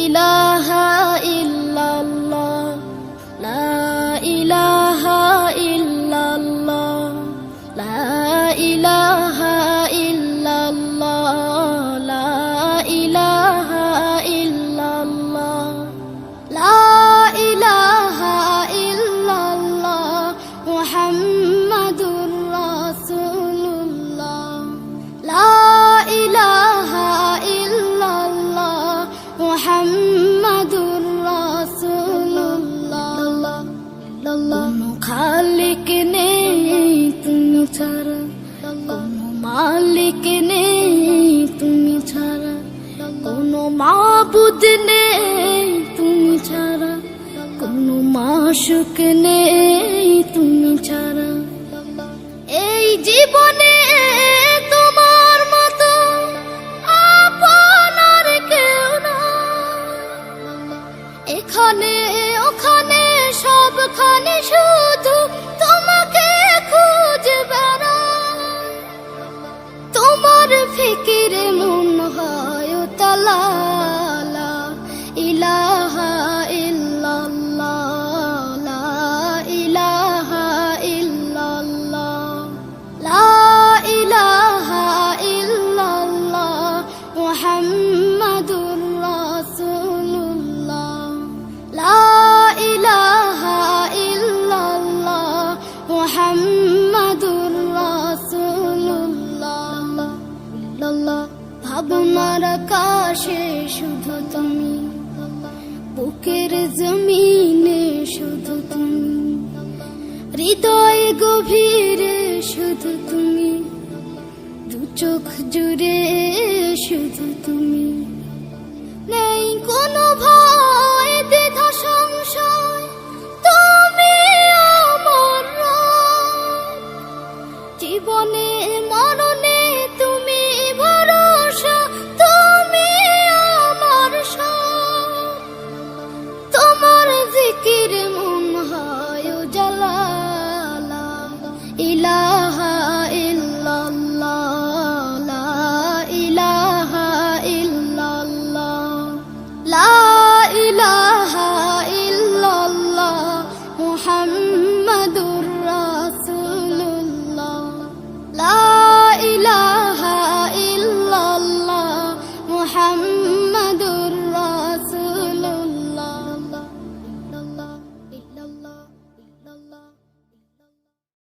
ইলাহা ইল্লাল্লাহ, লা ইলাহা ইল্লাল্লাহ, লা ইলাহা ইল্লাল্লাহ, লা ইলাহা ইল্লাল্লাহ, লা ইলাহা ইল্লাল্লাহ, মুহাম্মাদুর রাসূলুল্লাহ, লা ইলাহা ইল্লাল্লাহ, মুহাম্মাদুর রাসূলুল্লাহ। কোনো খালিক নেই তুমি ছাড়া, কোনো মালিক নেই তুমি ছাড়া, কোনো মাবুদ নেই তুমি ছাড়া, কোনো মাশুক নেই তুমি ছাড়া। এই জীবনে তোমার মতো আপন আর কেউ না, এখানে ওখানে সবখানে শুধু তোমাকে খুঁজে বেড়াই। তোমার ফিকিরে মন হয় উতলা, লা ইলাহা ইল্লাল্লাহ, লা ইলাহা ইল্লাল্লাহ, লা ইলাহা ইল্লাল্লাহ, মুহাম্মাদুর রাসূলুল্লাহ, লা ইলাহা ইল্লাল্লাহ, মুহাম্মাদুর রাসূলুল্লাহ। ভাবনার আকাশে শুধু তুমি, বুকের জমিনে শুধু তুমি, হৃদয় গভীরে শুধু তুমি, দু চোখ জুড়ে শুধু তুমি।